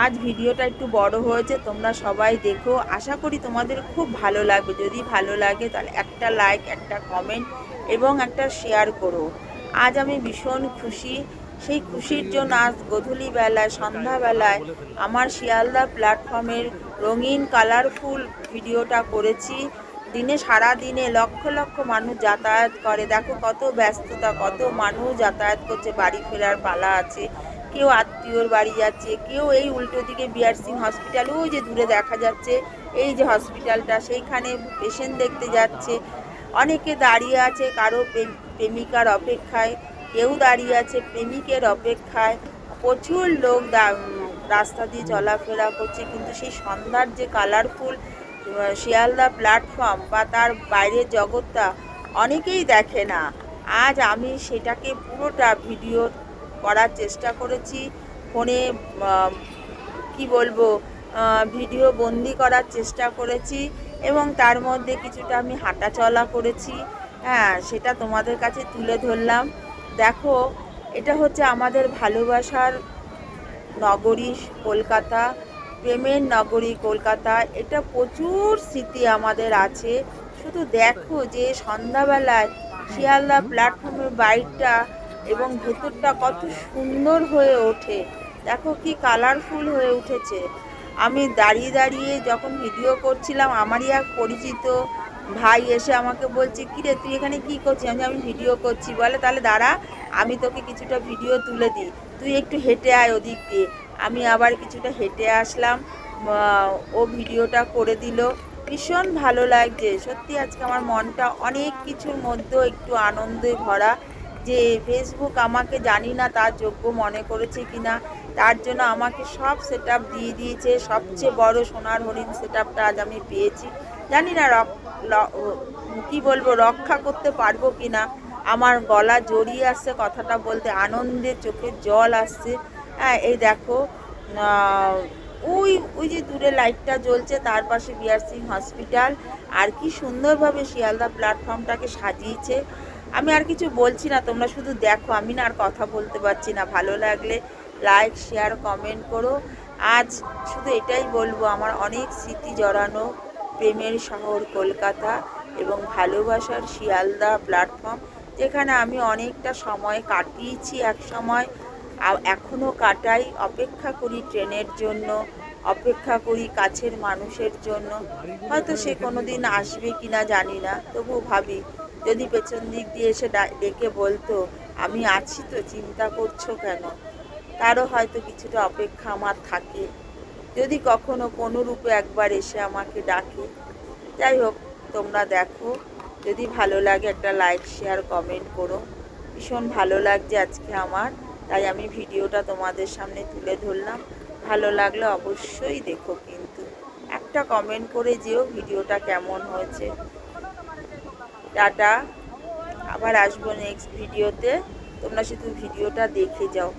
আজ ভিডিওটা একটু বড় হয়েছে, তোমরা সবাই দেখো। আশা করি তোমাদের খুব ভালো লাগবে। যদি ভালো লাগে তাহলে একটা লাইক, একটা কমেন্ট এবং একটা শেয়ার করো। আজ আমি ভীষণ খুশি। সেই খুশির জন্য আজ গধূলি বেলায়, সন্ধ্যাবেলায় আমার শিয়ালদা প্ল্যাটফর্মের রঙিন কালারফুল ভিডিওটা করেছি। সারা দিনে লক্ষ লক্ষ মানুষ যাতায়াত করে। দেখো কত ব্যস্ততা, কত মানুষ যাতায়াত করছে, বাড়ি ফেরার পালা আছে। কেউ আত্মীয়র বাড়ি যাচ্ছে, কেউ এই উল্টো দিকে বিআর সিং হসপিটাল, ওই যে দূরে দেখা যাচ্ছে এই যে হসপিটালটা, সেইখানে পেশেন্ট দেখতে যাচ্ছে। অনেকে দাঁড়িয়ে আছে কারো প্রেমিকার অপেক্ষায়, কেউ দাঁড়িয়ে আছে প্রেমিকের অপেক্ষায়। প্রচুর লোক রাস্তা দিয়ে চলাফেরা করছে, কিন্তু সেই সন্ধ্যার যে কালারফুল শিয়ালদা প্ল্যাটফর্ম বা তার বাইরের জগৎটা অনেকেই দেখে না। আজ আমি সেটাকে পুরোটা ভিডিও করার চেষ্টা করেছি। ফোনে কি বলবো, ভিডিও বন্দি করার চেষ্টা করেছি এবং তার মধ্যে কিছুটা আমি হাঁটা চলা করেছি। হ্যাঁ, সেটা তোমাদের কাছে তুলে ধরলাম। দেখো, এটা হচ্ছে আমাদের ভালোবাসার নগরী কলকাতা, প্রেমের নগরী কলকাতা। এটা প্রচুর স্মৃতি আমাদের আছে। শুধু দেখো যে সন্ধ্যাবেলায় শিয়ালদা প্ল্যাটফর্মের বাইরটা এবং ভেতরটা কত সুন্দর হয়ে ওঠে। দেখো কি কালারফুল হয়ে উঠেছে। আমি দাঁড়িয়ে দাঁড়িয়ে যখন ভিডিও করছিলাম, আমারই এক পরিচিত ভাই এসে আমাকে বলছে, কিরে তুই এখানে কি করছিস? আমি ভিডিও করছি। বলে তাহলে দাঁড়া, আমি তোকে কিছুটা ভিডিও তুলে দিই, তুই একটু হেঁটে আয় ওদিক দিয়ে। আমি আবার কিছুটা হেঁটে আসলাম, ও ভিডিওটা করে দিল। ভীষণ ভালো লাগছে সত্যি। আজকে আমার মনটা অনেক কিছুর মধ্যেও একটু আনন্দে ভরা। যে ফেসবুক আমাকে জানি না তার যোগ্য মনে করেছে কিনা, তার জন্য আমাকে সব সেট আপ দিয়ে দিয়েছে। সবচেয়ে বড় সোনার হরিণ সেট আপটা আজ আমি পেয়েছি। জানি না কি বলবো, রক্ষা করতে পারবো কিনা। আমার গলা জড়িয়ে আসছে কথাটা বলতে, আনন্দে চোখের জল আসছে। হ্যাঁ, এই দেখো, ওই ওই যে দূরে লাইটটা জ্বলছে, তার পাশে বিআর সিং হসপিটাল। আর কি সুন্দরভাবে শিয়ালদা প্ল্যাটফর্মটাকে সাজিয়েছে। আমি আর কিছু বলছি না, তোমরা শুধু দেখো। আমি না আর কথা বলতে পারছি না। ভালো লাগলে লাইক, শেয়ার, কমেন্ট করো। আজ শুধু এটাই বলবো, আমার অনেক স্মৃতি জড়ানো প্রেমের শহর কলকাতা এবং ভালোবাসার শিয়ালদা প্ল্যাটফর্ম, যেখানে আমি অনেকটা সময় কাটিয়েছি এক সময়, এখনও কাটাই। অপেক্ষা করি ট্রেনের জন্য, অপেক্ষা করি কাছের মানুষের জন্য। হয়তো সে কোনো দিন আসবে কি না জানি না, তবু ভাবি যদি পেছন দিক দিয়ে এসে ডেকে বলতো, আমি আছি তো, চিন্তা করছো কেন। তারও হয়তো কিছুটা অপেক্ষা আমার থাকে, যদি কখনো কোনো রূপে একবার এসে আমাকে ডাকে। যাই হোক, তোমরা দেখো। যদি ভালো লাগে একটা লাইক, শেয়ার, কমেন্ট করো। ভীষণ ভালো লাগছে আজকে আমার, তাই আমি ভিডিওটা তোমাদের সামনে তুলে ধরলাম। ভালো লাগলে অবশ্যই দেখো, কিন্তু একটা কমেন্ট করে যেও ভিডিওটা কেমন হয়েছে। টাটা, আবার আসবো নেক্সট ভিডিওতে। তোমরা শুধু ভিডিওটা দেখে যাও।